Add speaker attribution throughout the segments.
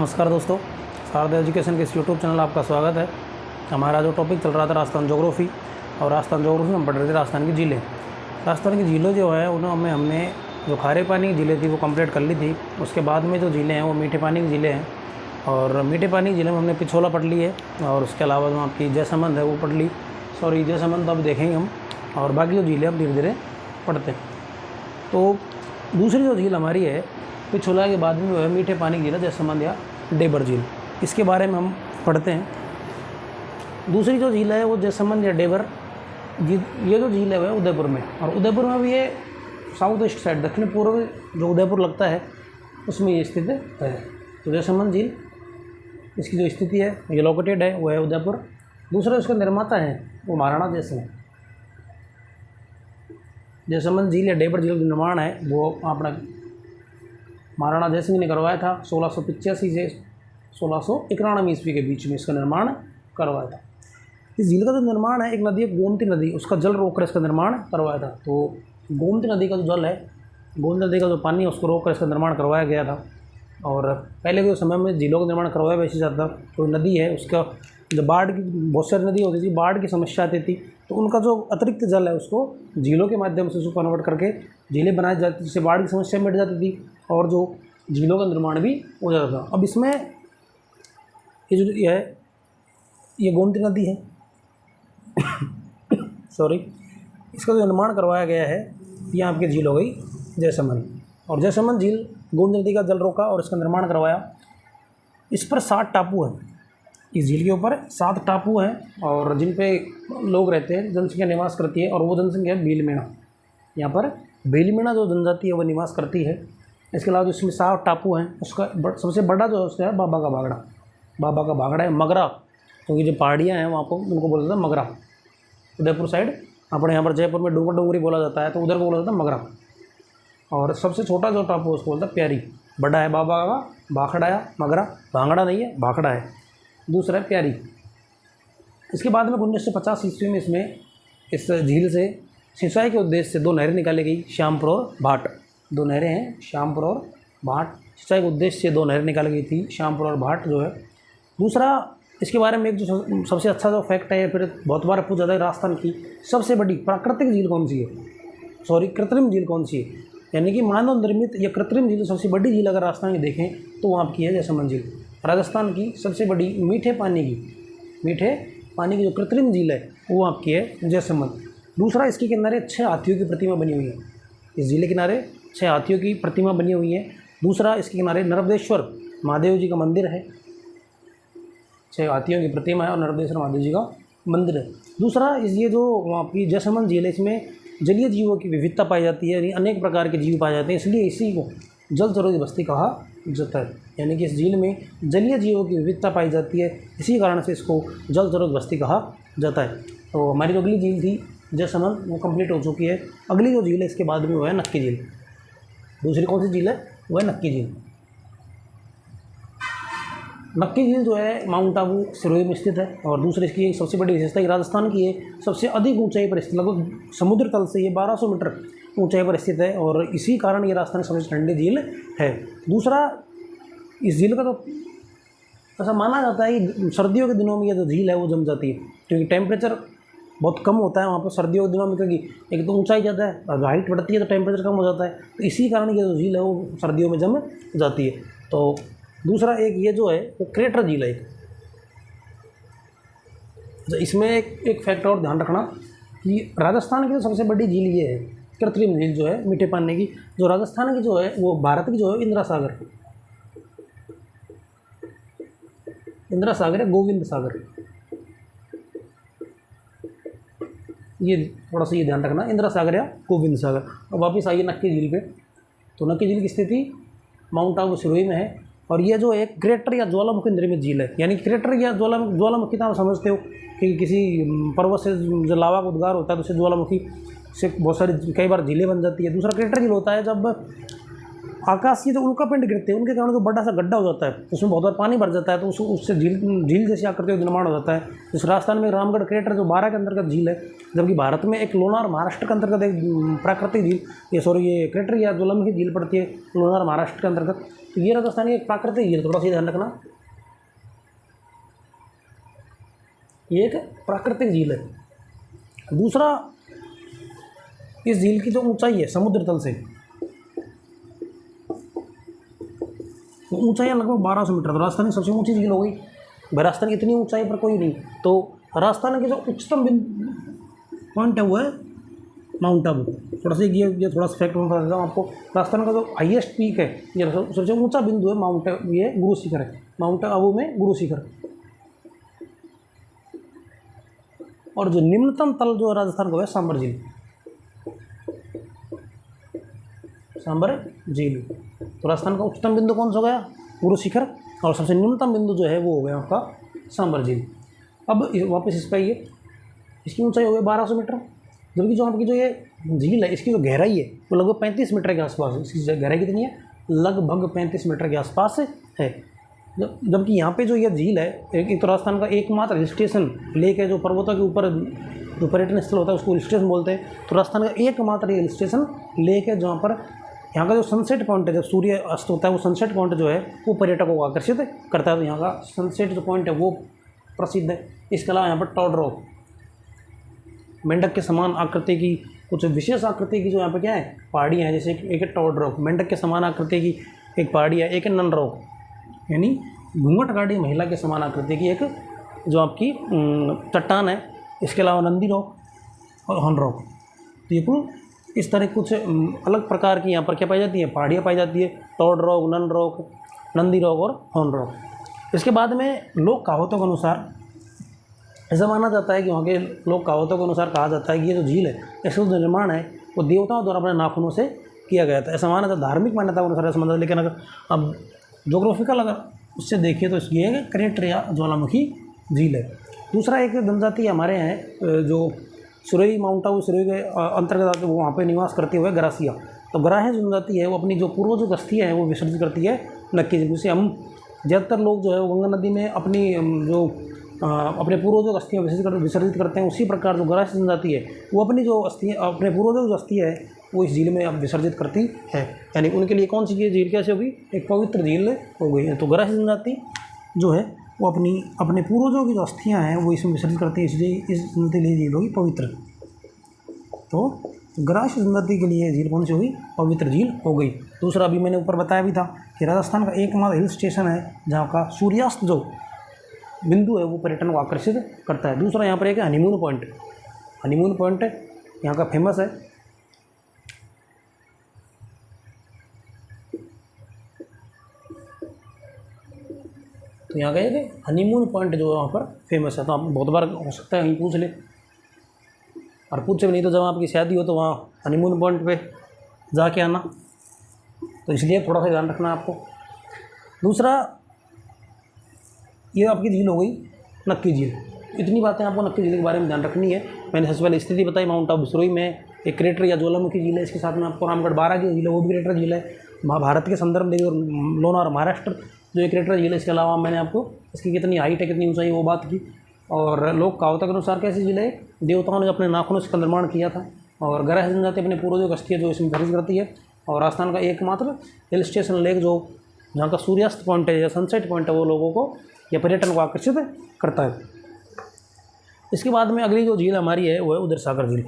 Speaker 1: नमस्कार दोस्तों, शारदा एजुकेशन के इस यूट्यूब चैनल आपका स्वागत है। हमारा जो टॉपिक चल रहा था राजस्थान ज्योग्राफी, और राजस्थान ज्योग्राफी में हम पढ़ रहे थे राजस्थान की झीलें। राजस्थान की झीलें जो है उनमें हमने जो खारे पानी की झीलें थी वो कंप्लीट कर ली थी। उसके बाद में जो झीलें हैं वो मीठे पानी की झीलें हैं, और मीठे पानी की झीलें में हमने पिछोला पढ़ ली है, और उसके अलावा जो आपकी जयसमंद है वो पढ़ ली। जयसमंद अब देखेंगे हम, और बाकी जो झीलें हम धीरे धीरे पढ़ते हैं। तो दूसरी जो झील हमारी है पिछोला के बाद में जो है मीठे पानी की झील है, जयसमंद या डेबर झील, इसके बारे में हम पढ़ते हैं। दूसरी जो झील है वो जयसमंद या डेबर, ये जो झील है वह उदयपुर में, और उदयपुर में भी ये साउथ ईस्ट साइड दक्षिण पूर्व जो उदयपुर लगता है उसमें ये स्थित है। तो जयसमंद झील इसकी जो स्थिति है ये लोकेटेड है वो है उदयपुर। दूसरा उसका निर्माता है वो महाराणा जयसिंह। जयसमंद झील या डेबर झील का निर्माण है वो अपना महाराणा जयसिंह ने करवाया था 1685 से 1691 ईस्वी के बीच में इसका निर्माण करवाया था। इस झील का जो निर्माण है, एक नदी है गोमती नदी, उसका जल रोककर इसका निर्माण करवाया था। तो गोमती नदी का जो जल है, गोमती नदी का जो पानी है उसको रोककर इसका निर्माण करवाया गया था। और पहले के समय में झीलों का निर्माण करवाया वैसे जाता, तो नदी है उसका जब बाढ़ की बहुत सारी नदी होती थी, बाढ़ की समस्या आती थी, तो उनका जो अतिरिक्त जल है उसको झीलों के माध्यम से उसको कन्वर्ट करके झीलें बनाई जाती थी, जिससे बाढ़ की समस्या मिट जाती थी और जो झीलों का निर्माण भी हो जाता था। अब इसमें ये जो ये गोमती नदी है इसका जो निर्माण करवाया गया है ये आपकी झील हो गई जयसमंद। और जयसमंद झील गोमती नदी का जल रोका और इसका निर्माण करवाया। इस पर 7 टापू हैं, इस झील के ऊपर 7 टापू हैं, और जिन पे लोग रहते हैं, जनसंख्या निवास करती है, और वो जनसंख्या है भीलमीणा। यहाँ पर भीलमीणा जो जनजाति है वो निवास करती है। इसके अलावा इसमें 7 टापू हैं, उसका सबसे बड़ा जो है उसका है बाबा का बागड़ा। बाबा का बागड़ा है मगरा, क्योंकि जो पहाड़ियाँ हैं वहाँ को उनको बोला जाता है मगरा। उदयपुर साइड अपने यहाँ पर जयपुर में डूंगरी बोला जाता है, तो उधर को बोला जाता है मगरा। और सबसे छोटा जो टापू उसको बोलता है प्यारी। बड़ा है बाबा का भाखड़ा है, मगरा भांगड़ा नहीं है, भाखड़ा है। दूसरा है प्यारी। इसके बाद में 1950 ईस्वी में इसमें इस झील से सिंचाई के उद्देश्य से 2 नहरें निकाली गई, श्यामपुर और भाट। 2 नहरें हैं, श्यामपुर और भाट। सिंचाई के उद्देश्य से 2 नहरें निकाली गई थी, श्यामपुर और भाट जो है। दूसरा इसके बारे में एक जो सबसे अच्छा जो फैक्ट है, फिर बहुत बार पूछा जाता है, राजस्थान की सबसे बड़ी प्राकृतिक झील कौन सी है, कृत्रिम झील कौन सी है, यानी कि मानव निर्मित या कृत्रिम झील सबसे बड़ी झील अगर राजस्थान की देखें तो वो आपकी है जयसमंद झील। राजस्थान की सबसे बड़ी मीठे पानी की जो कृत्रिम झील है वो आपकी है जयसमंद। दूसरा, इसके किनारे 6 हाथियों की प्रतिमा बनी हुई है। इस झील के किनारे 6 हाथियों की प्रतिमा बनी हुई है। दूसरा, इसके किनारे नर्मदेश्वर महादेव जी का मंदिर है। 6 हाथियों की प्रतिमा है और नर्मदेश्वर महादेव जी का मंदिर है। दूसरा, ये जो आपकी जयसमंद झील है इसमें जलीय जीवों की विविधता पाई जाती है, यानी अनेक प्रकार के जीव पाए जाते हैं, इसलिए इसी को जल सरोवर बस्ती कहा जाता है। यानी कि इस झील में जलीय जीवों की विविधता पाई जाती है, इसी कारण से इसको जल सरोवर बस्ती कहा जाता है। तो हमारी जो अगली झील थी जयसमंद वो कंप्लीट हो चुकी है। अगली जो झील है इसके बाद में वो है नक्की झील। दूसरी कौन सी झील है, वो है नक्की झील। नक्की झील जो है माउंट आबू सिरोही में स्थित है, और दूसरी इसकी एक सबसे बड़ी विशेषता राजस्थान की है, सबसे अधिक ऊंचाई पर स्थित, लगभग समुद्र तल से ये 1200 मीटर ऊंचाई पर स्थित है, और इसी कारण ये राजस्थान की सबसे ठंडी झील है। दूसरा, इस झील का तो ऐसा माना जाता है कि सर्दियों के दिनों में ये जो झील है वो जम जाती है, क्योंकि टेम्परेचर बहुत कम होता है वहाँ पर सर्दियों के दिनों में, क्योंकि एक तो ऊंचाई ज़्यादा है और हाइट बढ़ती है तो टेम्परेचर कम हो जाता है, तो इसी कारण ये जो झील है वो सर्दियों में जम जाती है। तो दूसरा एक ये जो है वो क्रेटर झील है। तो इसमें एक फैक्ट और ध्यान रखना कि राजस्थान की जो सबसे बड़ी झील ये है कृत्रिम झील जो है मीठे पानी की, जो राजस्थान की जो है वो भारत की जो है इंदिरा सागर है, गोविंद सागर। ये थोड़ा सा ये ध्यान रखना, इंदिरा सागर या गोविंद सागर। अब वापस आइए नक्की झील पे। तो नक्की झील की स्थिति माउंट आबू सिरोही में है, और ये जो एक क्रेटर या ज्वालामुखी निर्मित झील है, यानी क्रेटर या ज्वालामुखी तो आप समझते हो कि किसी पर्वत से जो लावा का उद्गार होता है तो उसे ज्वालामुखी से बहुत सारी कई बार झीलें बन जाती है। दूसरा क्रेटर झील होता है जब आकाश की जो उल्कापिंड गिरते हैं उनके कारण जो बड़ा सा गड्ढा हो जाता है, उसमें बहुत बार पानी भर जाता है, तो उससे झील जैसी आकृति का निर्माण हो जाता है। जिस राजस्थान में रामगढ़ क्रेटर जो 12 के अंतर्गत झील है, जबकि भारत में एक लोनार महाराष्ट्र के अंतर्गत एक प्राकृतिक झील ये क्रेटर या ज्वालामुखी झील पड़ती है लोनार महाराष्ट्र के अंतर्गत। तो ये राजस्थान की एक प्राकृतिक झील, थोड़ा सा ध्यान रखना, ये एक प्राकृतिक झील है। दूसरा, इस झील की जो ऊंचाई है समुद्र तल से, वो ऊंचाई है लगभग 1200 मीटर। तो राजस्थान की सबसे ऊंची झील हो गई। भाई राजस्थान की इतनी ऊंचाई पर कोई नहीं। तो राजस्थान के जो उच्चतम पॉइंट है वो है माउंट आबू। थोड़ा सा ये थोड़ा सा फैक्ट मैं बता देता हूँ आपको। राजस्थान का जो हाईएस्ट पीक है, ये सबसे ऊंचा बिंदु है माउंट, ये गुरु शिखर है, माउंट आबू में गुरु शिखर। और जो निम्नतम तल जो राजस्थान का है सांबर झील, सांबर झील। तो राजस्थान का उच्चतम बिंदु कौन सा हो गया? गुरु शिखर। और सबसे निम्नतम बिंदु जो है वो हो गया आपका सांबर झील। अब वापस इस पर आइए, इसकी ऊंचाई हो गई 1200 मीटर, जबकि जो आपकी जो ये झील है इसकी जो गहराई है वो लगभग 35 मीटर के आसपास है। इसकी गहराई कितनी है? लगभग 35 मीटर के आसपास है। जबकि यहाँ पे जो ये झील है, एक तो राजस्थान का एकमात्र हिल स्टेशन लेक है, जो पर्वतों के ऊपर जो पर्यटन स्थल होता है उसको हिल स्टेशन बोलते हैं। तो राजस्थान का एकमात्र हिल स्टेशन लेक है जहाँ पर यहाँ का जो सनसेट पॉइंट है, जब सूर्य अस्त होता है, वो सनसेट पॉइंट जो है वो पर्यटकों को आकर्षित करता है। तो यहाँ का सनसेट जो पॉइंट है वो प्रसिद्ध है। इसके अलावा यहाँ पर टॉड रॉक, मेंढक के समान आकृति की कुछ विशेष आकृति की जो यहाँ पे क्या है पहाड़ियाँ हैं, जैसे एक है टॉड रॉक, मेंढक के समान आकृति की एक पहाड़ी है। एक है नन रॉक, यानी घूंघट गाड़ी महिला के समान आकृति की एक जो आपकी चट्टान है। इसके अलावा नंदी रॉक और हॉर्न रॉक। तो ये कुल इस तरह कुछ अलग प्रकार की यहाँ पर क्या पाई जाती है, पहाड़ियाँ पाई जाती है। Toad rock, nun rock, Nandi rock और हॉर्न रॉक। इसके बाद में लोक कहावतों के अनुसार ऐसा माना जाता है कि वहाँ के लोक कहावतों के अनुसार कहा जाता है कि ये जो झील है इसका जो निर्माण है वो देवताओं द्वारा अपने नाखूनों से किया गया था। ऐसा माना जाता, धार्मिक मान्यता के अनुसार ऐसा माना। लेकिन अगर अब जोग्राफिकल अगर उससे देखिए तो ये है क्रेटेरिया ज्वालामुखी झील है। दूसरा एक जनजाति हमारे यहाँ है जो सुरई, माउंट आबू सुरई के अंतर्गत आते वो वहाँ पे निवास करते हुए गरासिया। तो गराह जनजाति है वो अपनी जो पूर्वज अस्थियाँ हैं वो विसर्जित करती है नक्की झील। जैसे हम ज़्यादातर लोग जो है वो गंगा नदी में अपनी जो अपने पूर्वजों की अस्थियाँ विसर्जित करते हैं, उसी प्रकार जो गराह जनजाति है वो अपनी जो अस्थियाँ, अपने पूर्वजों की जो अस्थियाँ है वो इस झील में अब विसर्जित करती है। यानी उनके लिए कौन सी झील कैसे होगी? एक पवित्र झील हो गई है। तो गराह जनजाति जो है वो अपने पूर्वजों की जो अस्थियाँ हैं वो इसमें विसर्जित करती है, इसलिए इस जनजाति के लिए झील होगी पवित्र। तो गराह जनजाति के लिए झील कौन सी होगी? पवित्र झील हो गई। दूसरा अभी मैंने ऊपर बताया भी था कि राजस्थान का एकमात्र हिल स्टेशन है जहाँ का सूर्यास्त जो बिंदु है वो पर्यटन को आकर्षित करता है। दूसरा यहाँ पर एक हनीमून पॉइंट, हनीमून पॉइंट यहाँ का फेमस है। तो यहाँ का एक हनीमून पॉइंट जो यहाँ पर फेमस है। तो आप बहुत बार हो सकता है कहीं पूछ ले, और पूछे भी नहीं तो जब आपकी शादी हो तो वहाँ हनीमून पॉइंट पे जाके आना। तो इसलिए थोड़ा सा ध्यान रखना आपको। दूसरा, ये आपकी झील हो गई नक्की झील। इतनी बातें आपको नक्की झील के बारे में ध्यान रखनी है। मैंने सबसे पहले स्थिति बताई, माउंट आबू सुरई में एक क्रेटर या ज्वालामुखी झील है। इसके साथ में आपको रामगढ़ बारा की झील है, वो भी क्रेटर झील है। भारत के संदर्भ में लोनार महाराष्ट्र जो एक क्रेटर झील है। इसके अलावा मैंने आपको इसकी कितनी हाइट है, कितनी ऊंचाई वो बात की। और लोक कहावतों के अनुसार कैसी झील है? देवताओं ने अपने नाखूनों से इसका निर्माण किया था। और गराह जनजाति अपने पूर्वजों की अस्थियाँ जो इसमें खर्च करती है। और राजस्थान का एकमात्र हिल स्टेशन लेक जो जहाँ का सूर्यास्त पॉइंट है या सनसेट पॉइंट है वो लोगों को या पर्यटन को आकर्षित करता है। इसके बाद में अगली जो झील हमारी है वो है उदय सागर झील।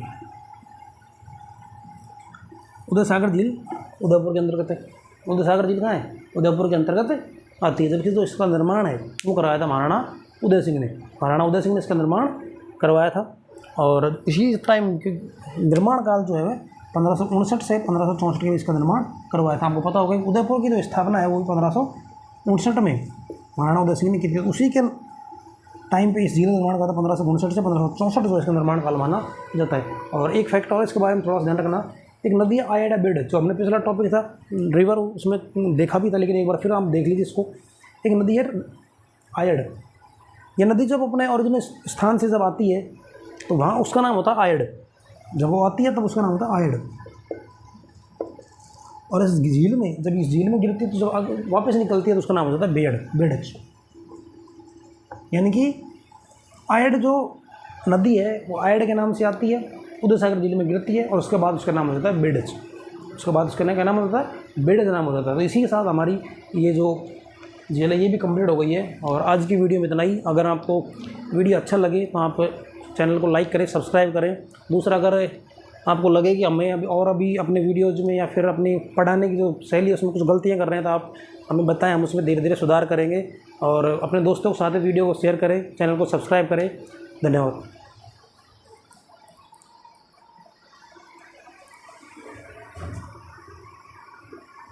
Speaker 1: उदय सागर झील उदयपुर के अंतर्गत है। उदय सागर झील कहाँ है? उदयपुर के अंतर्गत आती है। जबकि जो इसका निर्माण है वो करवाया था महाराणा उदय सिंह ने। महाराणा उदय सिंह ने इसका निर्माण करवाया था। और इसी टाइम निर्माण काल जो है 1559 से 1564 के बीच इसका निर्माण करवाया था। आपको पता होगा कि उदयपुर की जो स्थापना है वो 1559 में महाराणा उदय सिंह ने की थी। उसी के टाइम पे इस झील का निर्माण करा था 1559 से 1564 जो इसका निर्माण काल माना जाता है। और एक फैक्ट और इसके बारे में थोड़ा सा ध्यान रखना, एक नदी है आयड बेड, जो हमने पिछला टॉपिक था रिवर उसमें देखा भी था, लेकिन एक बार फिर आप देख लीजिए इसको। एक नदी है आयड। यह नदी जब अपने ओरिजिनल स्थान से जब आती है तो वहाँ उसका नाम होता है आयड। जब वो आती है तब उसका नाम होता है आयड। और इस झील में जब इस झील में गिरती है तो जब वापस निकलती है तो उसका नाम हो जाता है बेड। यानी कि आयड जो नदी है वो आयड के नाम से आती है, उदय सागर झील में गिरती है और उसके बाद उसका नाम हो जाता है बेडच। उसके बाद उसका क्या नाम होता है? बेड़े का नाम होता था। तो इसी के साथ हमारी ये जो जेल है ये भी कंप्लीट हो गई है। और आज की वीडियो में इतना ही। अगर आपको वीडियो अच्छा लगे तो आप चैनल को लाइक करें, सब्सक्राइब करें। दूसरा, अगर आपको लगे कि हमें अभी अपने वीडियोज़ में या फिर अपनी पढ़ाने की जो शैली है उसमें कुछ गलतियाँ कर रहे हैं तो आप हमें बताएं, हम उसमें धीरे धीरे सुधार करेंगे। और अपने दोस्तों के साथ वीडियो को शेयर करें, चैनल को सब्सक्राइब करें। धन्यवाद।